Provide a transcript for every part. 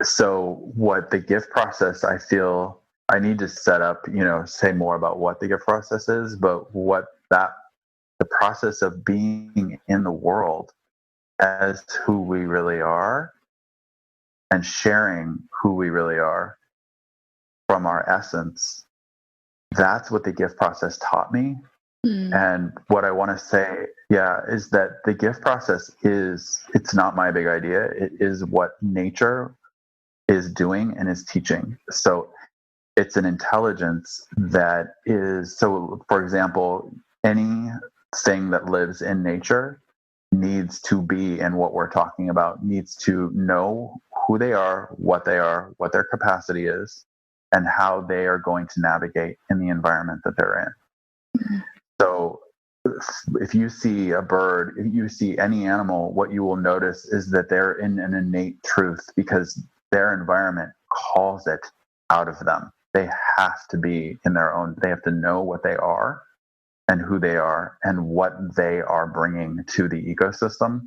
So what the gift process, I feel I need to set up, say more about what the gift process is, but what that the process of being in the world as who we really are and sharing who we really are from our essence. That's what the gift process taught me. Mm. And what I want to say, is that the gift process it's not my big idea. It is what nature is doing and is teaching. So it's an intelligence that is, so for example, anything that lives in nature needs to be in what we're talking about, needs to know who they are, what their capacity is, and how they are going to navigate in the environment that they're in. So if you see a bird, if you see any animal, what you will notice is that they're in an innate truth because their environment calls it out of them. They have to be in their own, they have to know what they are and who they are and what they are bringing to the ecosystem,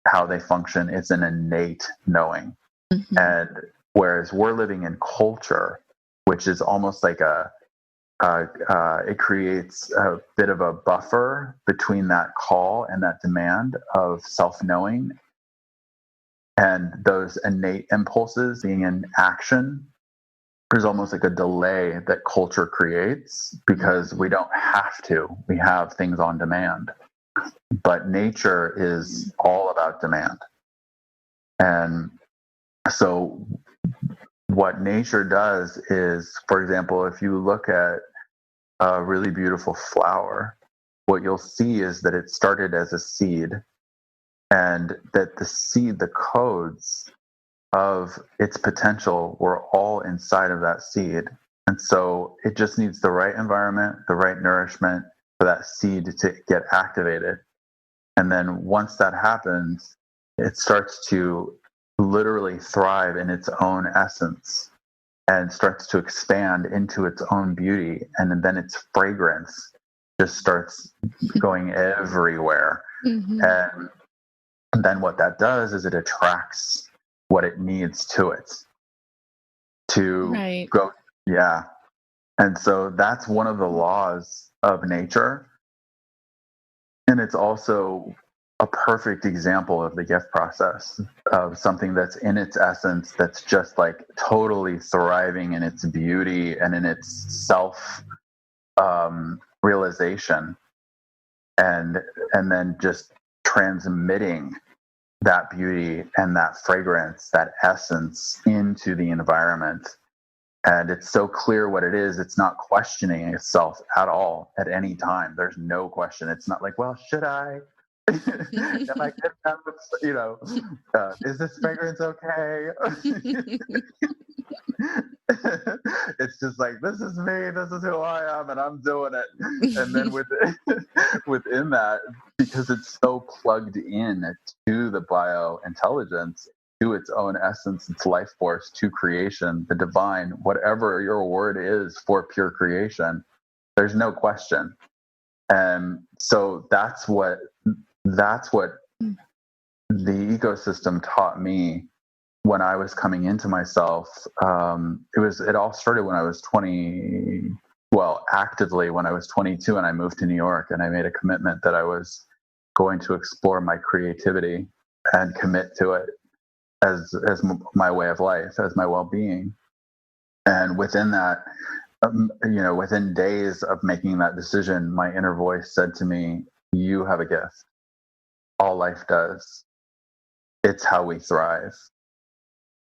how they function. It's an innate knowing. Mm-hmm. And whereas we're living in culture, which is almost like it creates a bit of a buffer between that call and that demand of self-knowing and those innate impulses being in action. There's almost like a delay that culture creates because we don't have to. We have things on demand. But nature is all about demand. And so what nature does is, for example, if you look at a really beautiful flower, what you'll see is that it started as a seed and that the seed, the codes of its potential were all inside of that seed. And so it just needs the right environment, the right nourishment for that seed to get activated. And then once that happens, it starts to literally thrive in its own essence and starts to expand into its own beauty. And then its fragrance just starts going everywhere. Mm-hmm. And then what that does is it attracts what it needs to it to go. Yeah. And so that's one of the laws of nature. And it's also a perfect example of the gift process of something that's in its essence, that's just like totally thriving in its beauty and in its self realization, and then just transmitting that beauty and that fragrance, that essence into the environment. And it's so clear what it is. It's not questioning itself at all at any time. There's no question. It's not like, well, should I? Am I is this fragrance okay? It's just like, this is me, this is who I am, and I'm doing it. And then within that, because it's so plugged in to the biointelligence, to its own essence, its life force, to creation, the divine, whatever your word is for pure creation, there's no question. And so that's what the ecosystem taught me when I was coming into myself. It all started when I was 20, actively when I was 22, and I moved to New York, and I made a commitment that I was going to explore my creativity and commit to it as my way of life, as my well-being. And within that, within days of making that decision, my inner voice said to me, you have a gift. All life does. It's how we thrive.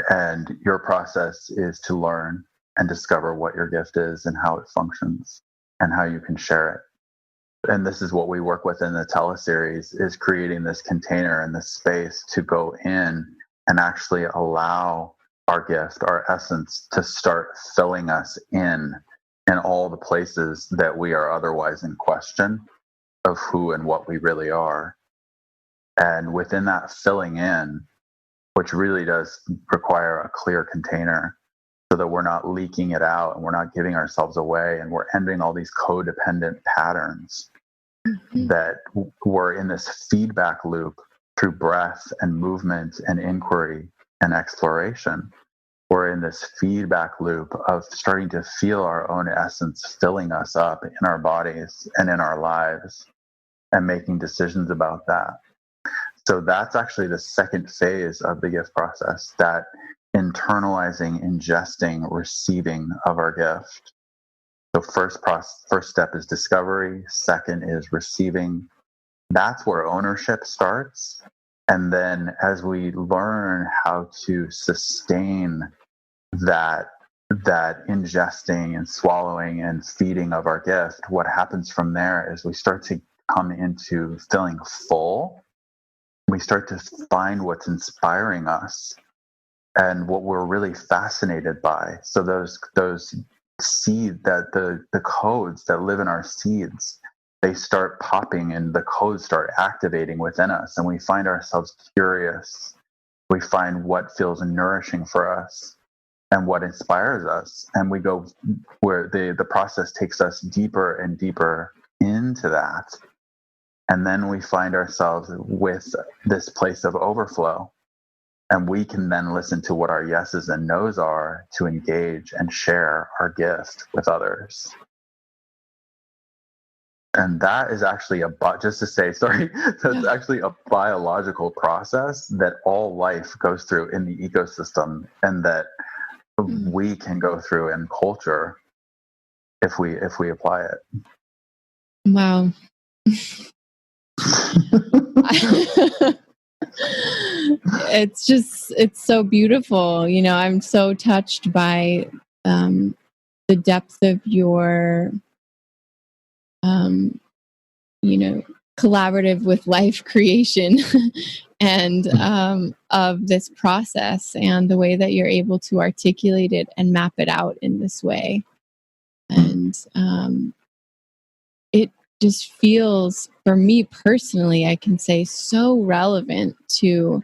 And your process is to learn and discover what your gift is and how it functions and how you can share it. And this is what we work with in the teleseries, is creating this container and this space to go in and actually allow our gift, our essence, to start filling us in all the places that we are otherwise in question of who and what we really are. And within that filling in, which really does require a clear container so that we're not leaking it out and we're not giving ourselves away and we're ending all these codependent patterns, that we're in this feedback loop through breath and movement and inquiry and exploration. We're in this feedback loop of starting to feel our own essence filling us up in our bodies and in our lives and making decisions about that. So that's actually the second phase of the gift process, that internalizing, ingesting, receiving of our gift. So first step is discovery. Second is receiving. That's where ownership starts. And then as we learn how to sustain that ingesting and swallowing and feeding of our gift, what happens from there is we start to come into feeling full. We start to find what's inspiring us and what we're really fascinated by. So those seed, that the codes that live in our seeds, they start popping and the codes start activating within us, and we find ourselves curious. We find what feels nourishing for us and what inspires us, and we go where the process takes us deeper and deeper into that. And then we find ourselves with this place of overflow, and we can then listen to what our yeses and nos are to engage and share our gift with others. And that is actually just to say, sorry, that's actually a biological process that all life goes through in the ecosystem, and that we can go through in culture if we apply it. Wow. It's so beautiful. I'm so touched by the depth of your collaborative with life creation and of this process, and the way that you're able to articulate it and map it out in this way. And it just feels, for me personally, I can say, so relevant to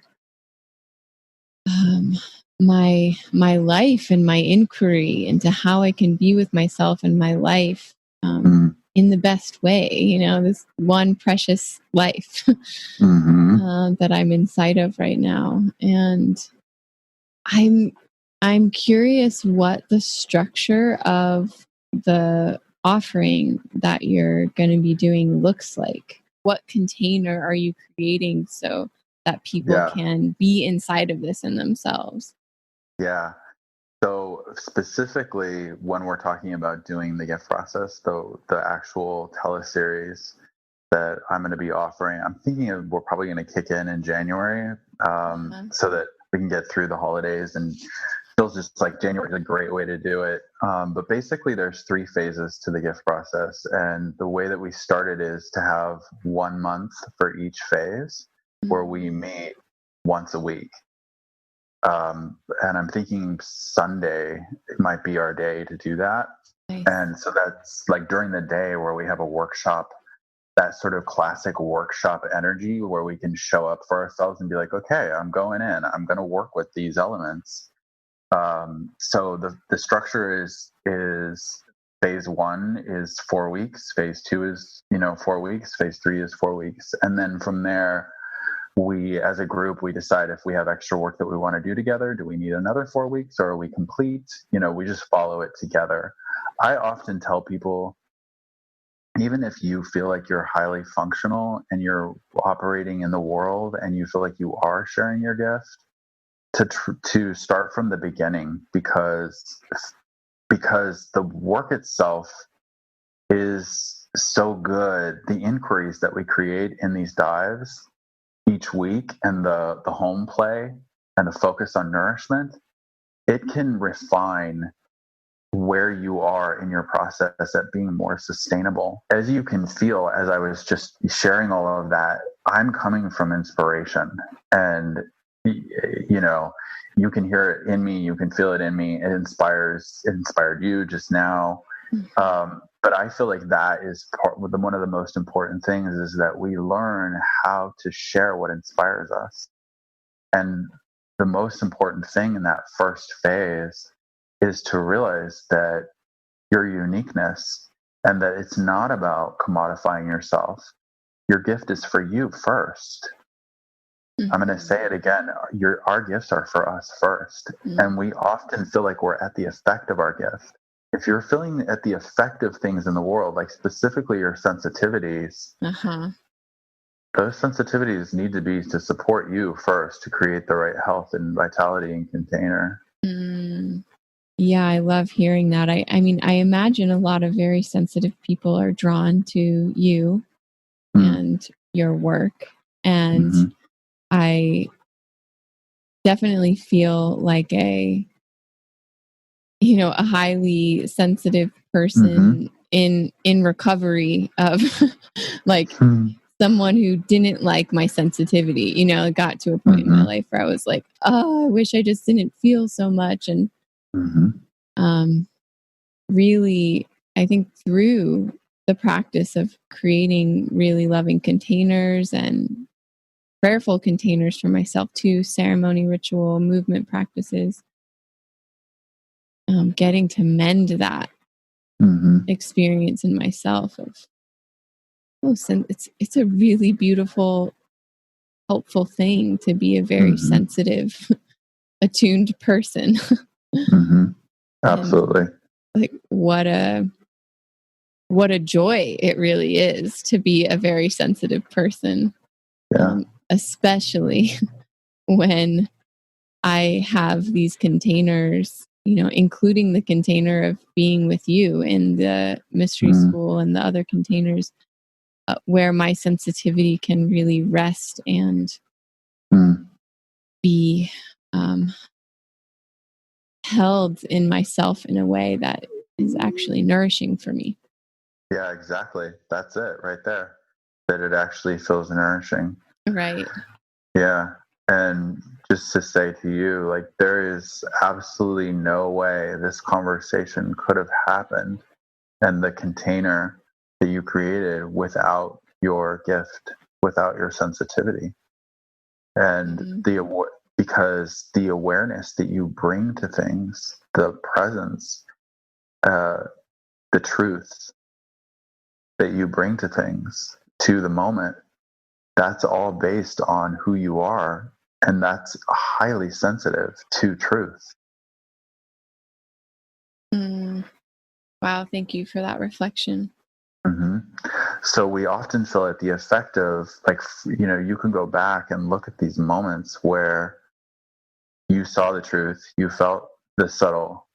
my life and my inquiry into how I can be with myself and my life in the best way. This one precious life that I'm inside of right now, and I'm curious what the structure of the offering that you're going to be doing looks like. What container are you creating so that people can be inside of this in themselves? Yeah. So specifically, when we're talking about doing the gift process, the actual teleseries that I'm going to be offering, I'm thinking we're probably going to kick in January, so that we can get through the holidays. And feels just like January is a great way to do it. But basically, there's 3 phases to the gift process, and the way that we started is to have 1 month for each phase, where we meet once a week. And I'm thinking Sunday it might be our day to do that. Nice. And so that's like during the day where we have a workshop, that sort of classic workshop energy where we can show up for ourselves and be like, okay, I'm going in, I'm going to work with these elements. So the structure is phase 1 is 4 weeks, phase 2 is 4 weeks, phase 3 is 4 weeks, and then from there, we as a group, we decide if we have extra work that we want to do together. Do we need another 4 weeks, or are we complete? We just follow it together. I often tell people, even if you feel like you're highly functional and you're operating in the world and you feel like you are sharing your gift, to start from the beginning, because the work itself is so good. The inquiries that we create in these dives each week, and the home play and the focus on nourishment, it can refine where you are in your process at being more sustainable. As you can feel, as I was just sharing all of that, I'm coming from inspiration, and you can hear it in me, you can feel it in me. It inspired you just now. But I feel like that is one of the most important things, is that we learn how to share what inspires us. And the most important thing in that first phase is to realize that your uniqueness, and that it's not about commodifying yourself. Your gift is for you first. I'm going to say it again. Our gifts are for us first. And we often feel like we're at the effect of our gift. If you're feeling at the effect of things in the world, like specifically your sensitivities, those sensitivities need to be to support you first to create the right health and vitality and container. Yeah, I love hearing that. I mean, I imagine a lot of very sensitive people are drawn to you and your work. And I definitely feel like a highly sensitive person in recovery of like someone who didn't like my sensitivity. It got to a point in my life where I was like, oh, I wish I just didn't feel so much. And really, I think through the practice of creating really loving containers and prayerful containers for myself too, ceremony, ritual, movement practices, getting to mend that experience in myself of, it's a really beautiful, helpful thing to be a very sensitive, attuned person. Absolutely. And, like, what a joy it really is to be a very sensitive person. Especially when I have these containers, including the container of being with you in the mystery school and the other containers, where my sensitivity can really rest and be held in myself in a way that is actually nourishing for me. Yeah, exactly. That's it right there. That it actually feels nourishing. Right. Yeah. And just to say to you, like, there is absolutely no way this conversation could have happened and the container that you created without your gift, without your sensitivity. And because the awareness that you bring to things, the presence, the truth that you bring to things, to the moment, that's all based on who you are. And that's highly sensitive to truth. Wow, thank you for that reflection. So we often feel at the effect of, like, you can go back and look at these moments where you saw the truth, you felt the subtle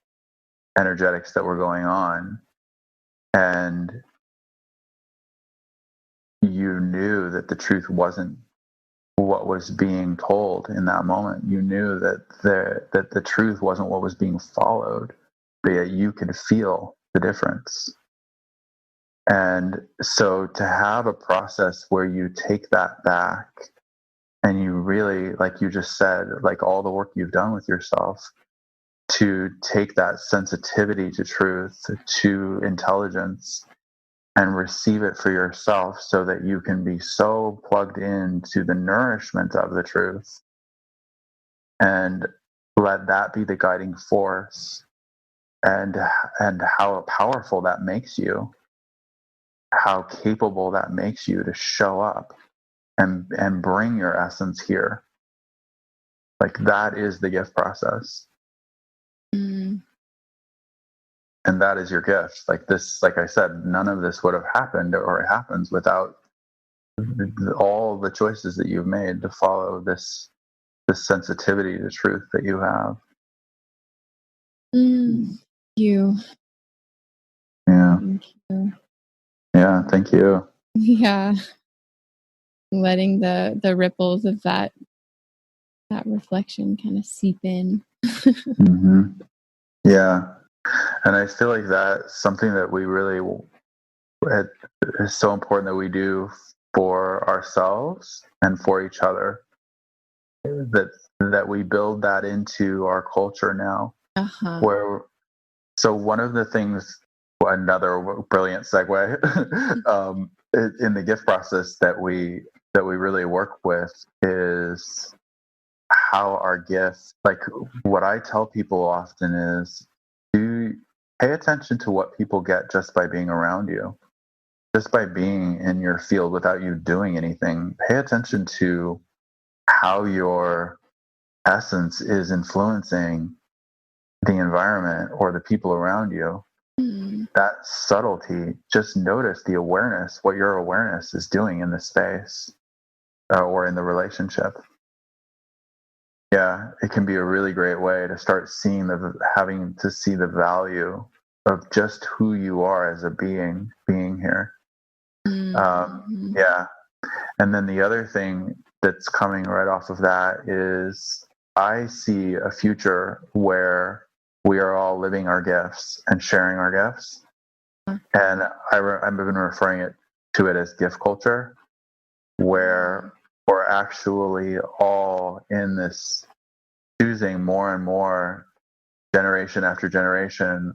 energetics that were going on, and you knew that the truth wasn't what was being told in that moment. You knew that the truth wasn't what was being followed, but yet you could feel the difference. And so to have a process where you take that back and you really, like you just said, like all the work you've done with yourself, to take that sensitivity to truth, to intelligence, and receive it for yourself so that you can be so plugged into the nourishment of the truth and let that be the guiding force, and how powerful that makes you, how capable that makes you to show up and bring your essence here. Like, that is the gift process. And that is your gift. Like this, like I said, none of this would have happened or happens without all the choices that you've made to follow this sensitivity to truth that you have. You. Yeah. Thank you. Yeah. Thank you. Yeah. Letting the ripples of that reflection kind of seep in. Yeah. And I feel like that's something that we really, is so important that we do for ourselves and for each other, that we build that into our culture now. Where, so one of the things, another brilliant segue, in the gift process that we really work with is how our gifts, like, what I tell people often is, do pay attention to what people get just by being around you, just by being in your field without you doing anything. Pay attention to how your essence is influencing the environment or the people around you. That subtlety, just notice the awareness, what your awareness is doing in the space or in the relationship. Yeah, it can be a really great way to start having to see the value of just who you are as a being here. Yeah. And then the other thing that's coming right off of that is I see a future where we are all living our gifts and sharing our gifts. And I've been referring to it as gift culture, where we're actually all in this choosing more and more generation after generation,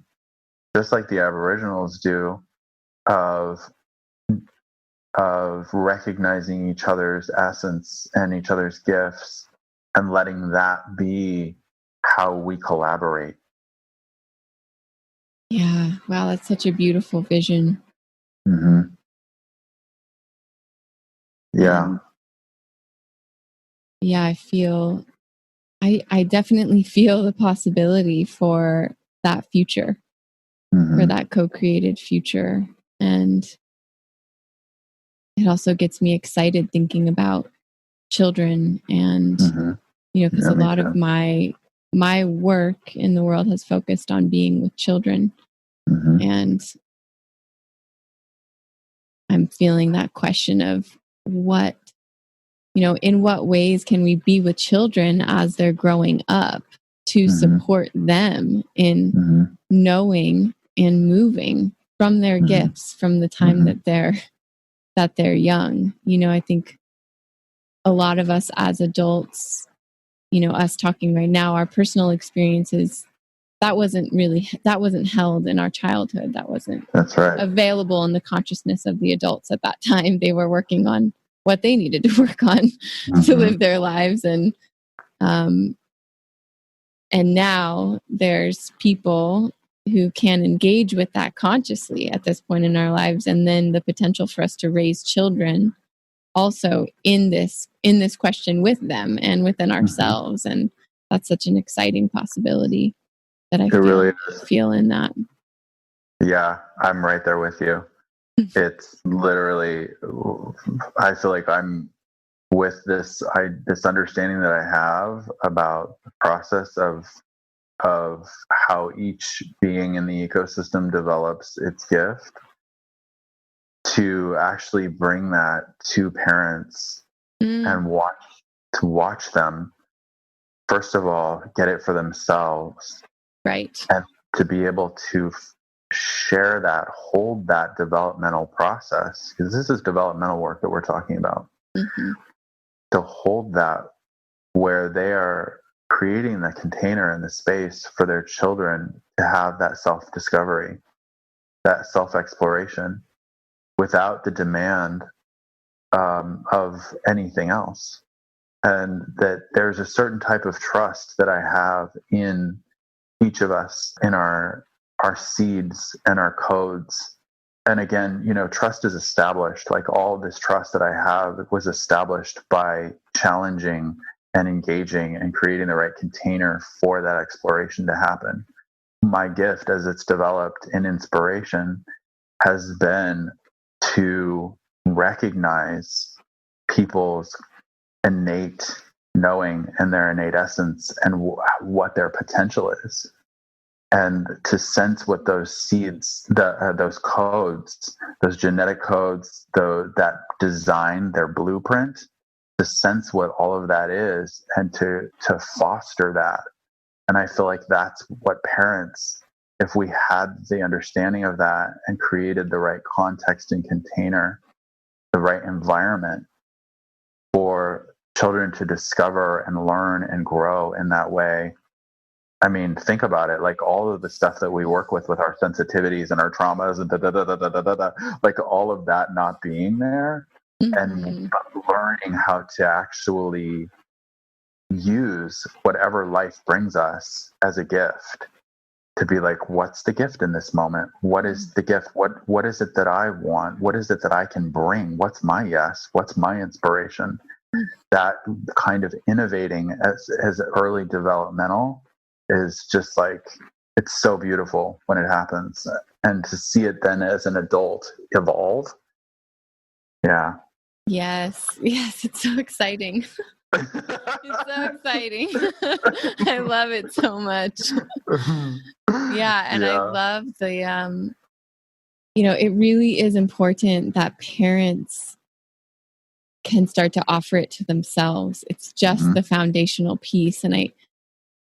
just like the Aboriginals do, of recognizing each other's essence and each other's gifts and letting that be how we collaborate. Yeah. Wow. That's such a beautiful vision. Mm-hmm. Yeah. Yeah. I definitely feel the possibility for that future, for that co-created future. And it also gets me excited thinking about children and, because a lot of my work in the world has focused on being with children. And I'm feeling that question of in what ways can we be with children as they're growing up to support them in knowing and moving from their gifts from the time that they're young. I think a lot of us as adults, us talking right now, our personal experiences, that wasn't held in our childhood. That's right. Available in the consciousness of the adults at that time. They were working on what they needed to work on to live their lives. And now there's people who can engage with that consciously at this point in our lives. And then the potential for us to raise children also in this question with them and within ourselves. And that's such an exciting possibility that I feel in that. Yeah, I'm right there with you. It's literally, I feel like I'm with this understanding that I have about the process of how each being in the ecosystem develops its gift, to actually bring that to parents and watch them, first of all, get it for themselves. Right. And to be able to share that, hold that developmental process, because this is developmental work that we're talking about, to hold that where they are creating the container and the space for their children to have that self-discovery, that self-exploration, without the demand of anything else. And that there's a certain type of trust that I have in each of us, in our seeds and our codes. And again, trust is established. Like, all this trust that I have was established by challenging and engaging and creating the right container for that exploration to happen. My gift, as it's developed in inspiration, has been to recognize people's innate knowing and their innate essence and what their potential is, and to sense what those seeds, those codes, those genetic codes, that design, their blueprint, to sense what all of that is, and to foster that. And I feel like that's what parents, if we had the understanding of that and created the right context and container, the right environment for children to discover and learn and grow in that way. I mean, think about it. Like, all of the stuff that we work with our sensitivities and our traumas and like all of that not being there, and learning how to actually use whatever life brings us as a gift, to be like, what's the gift in this moment? What is the gift? What is it that I want? What is it that I can bring? What's my yes? What's my inspiration? that kind of innovating as early developmental is just like, it's so beautiful when it happens. And to see it then as an adult evolve. Yeah. Yes. It's so exciting. It's so exciting. I love it so much. Yeah. And I love the, it really is important that parents can start to offer it to themselves. It's just the foundational piece. And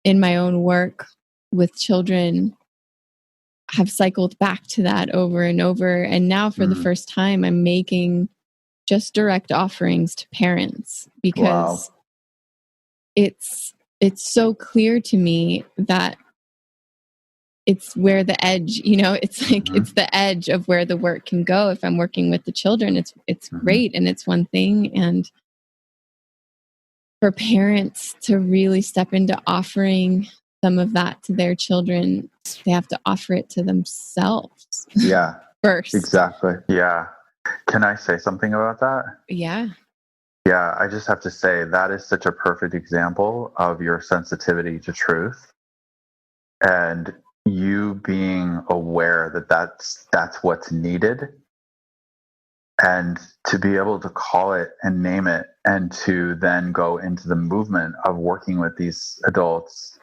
in my own work with children, have cycled back to that over and over. And now for the first time, I'm making just direct offerings to parents because it's so clear to me that it's where the edge, it's like it's the edge of where the work can go. If I'm working with the children, it's great and it's one thing. And for parents to really step into offering some of that to their children, they have to offer it to themselves. Yeah. First. Exactly. Yeah. Can I say something about that? Yeah. Yeah. I just have to say that is such a perfect example of your sensitivity to truth and you being aware that that's what's needed, and to be able to call it and name it, and to then go into the movement of working with these adults,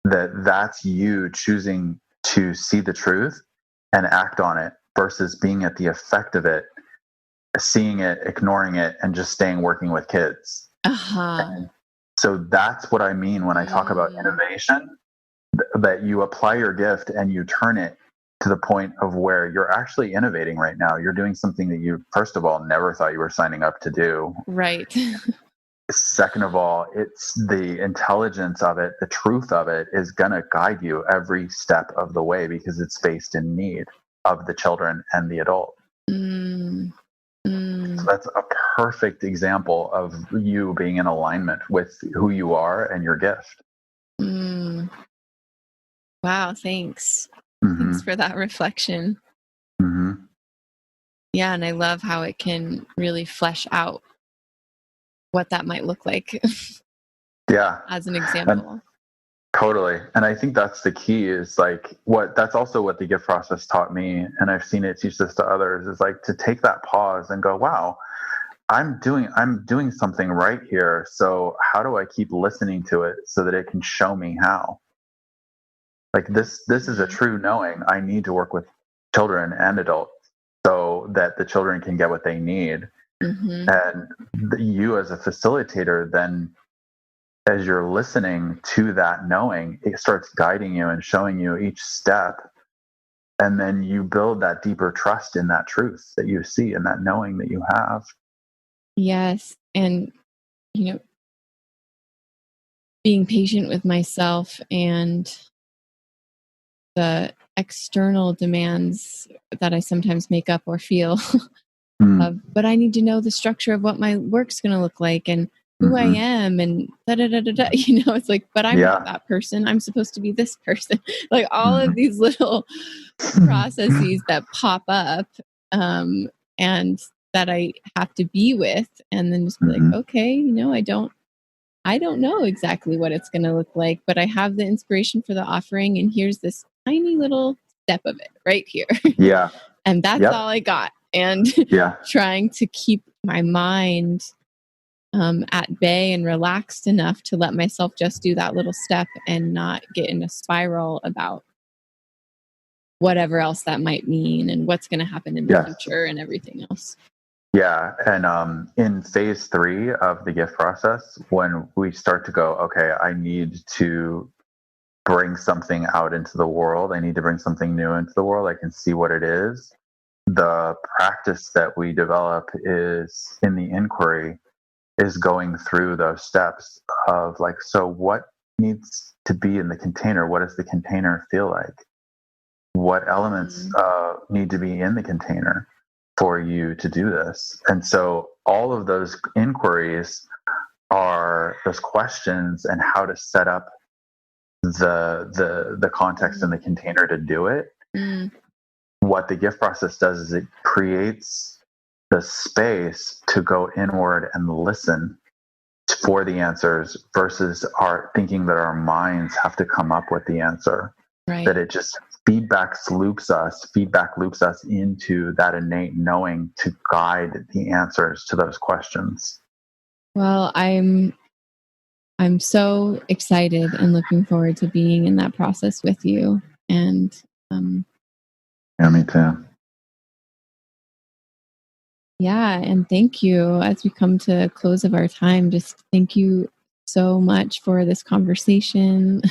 that's you choosing to see the truth and act on it versus being at the effect of it, seeing it, ignoring it, and just staying working with kids. So that's what I mean when I talk about innovation, that you apply your gift and you turn it to the point of where you're actually innovating right now. You're doing something that you, first of all, never thought you were signing up to do. Right. Second of all, it's the intelligence of it, the truth of it is going to guide you every step of the way because it's based in need of the children and the adult. So that's a perfect example of you being in alignment with who you are and your gift. Wow, thanks. Thanks for that reflection. Yeah, and I love how it can really flesh out what that might look like. Yeah. As an example. Totally. And I think that's the key, is like that's also what the gift process taught me. And I've seen it teach this to others, is like to take that pause and go, wow, I'm doing something right here. So how do I keep listening to it so that it can show me how? Like this is a true knowing. I need to work with children and adults so that the children can get what they need. And you as a facilitator, then as you're listening to that knowing, it starts guiding you and showing you each step. And then you build that deeper trust in that truth that you see and that knowing that you have. Yes. And, being patient with myself and the external demands that I sometimes make up or feel but I need to know the structure of what my work's going to look like and who I am and it's like, but I'm not that person. I'm supposed to be this person. Like all of these little processes that pop up and that I have to be with, and then just be like, okay, I don't know exactly what it's going to look like, but I have the inspiration for the offering, and here's this tiny little step of it right here. Yeah. And that's all I got. And trying to keep my mind at bay and relaxed enough to let myself just do that little step and not get in a spiral about whatever else that might mean and what's going to happen in the future and everything else. Yeah. And in phase 3 of the gift process, when we start to go, okay, I need to bring something out into the world, I need to bring something new into the world, I can see what it is. The practice that we develop is in the inquiry is going through those steps of like, so what needs to be in the container? What does the container feel like? What elements need to be in the container for you to do this? And so all of those inquiries are those questions and how to set up the context in the container to do it. What the gift process does is it creates the space to go inward and listen for the answers versus our thinking that our minds have to come up with the answer. Right. That it just feedback loops us into that innate knowing to guide the answers to those questions. Well, I'm so excited and looking forward to being in that process with you. And yeah, me too. Yeah, and thank you. As we come to a close of our time, just thank you so much for this conversation.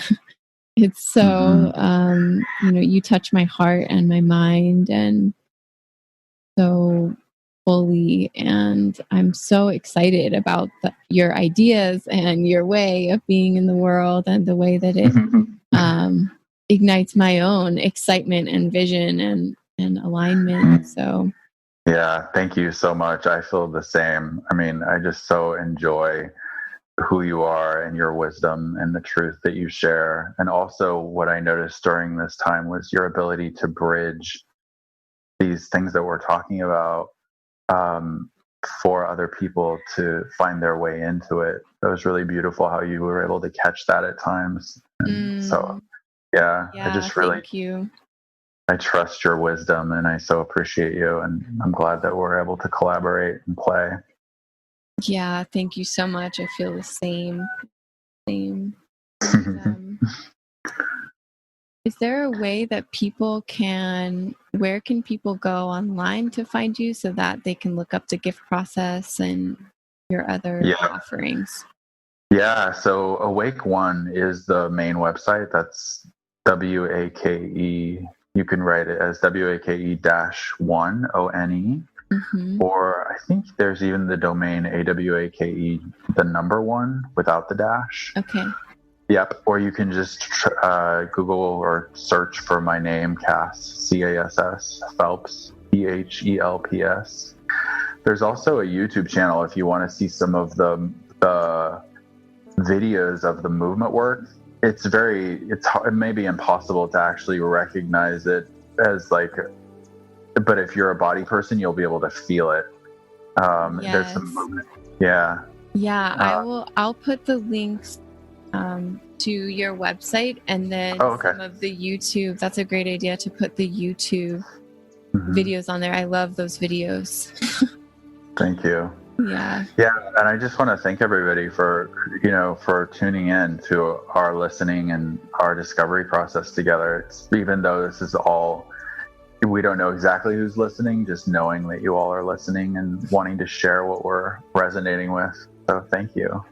It's so, you touch my heart and my mind, and so fully. And I'm so excited about your ideas and your way of being in the world, and the way that it ignites my own excitement and vision and alignment. So yeah, thank you so much. I feel the same. I mean, I just so enjoy who you are and your wisdom and the truth that you share. And also what I noticed during this time was your ability to bridge these things that we're talking about for other people to find their way into it. That was really beautiful how you were able to catch that at times. And so, yeah, I just really, thank you. I trust your wisdom, and I so appreciate you. And I'm glad that we're able to collaborate and play. Yeah, thank you so much. I feel the same. And, is there a way that where can people go online to find you so that they can look up the gift process and your other offerings? Yeah, so Awake One is the main website. That's WAKE. You can write it as WAKE-1 ONE. Or I think there's even the domain AWAKE, the number one without the dash. Okay. Yep. Or you can just Google or search for my name, Cass, CASS, Phelps, PHELPS. There's also a YouTube channel if you want to see some of the videos of the movement work. It may be impossible to actually recognize it as but if you're a body person, you'll be able to feel it. Yes. There's some movement. Yeah. Yeah, I'll put the links to your website, and then some of the YouTube. That's a great idea to put the YouTube videos on there. I love those videos. Thank you. Yeah, and I just want to thank everybody for tuning in to our listening and our discovery process together. Even though this is all, we don't know exactly who's listening, just knowing that you all are listening and wanting to share what we're resonating with. So thank you.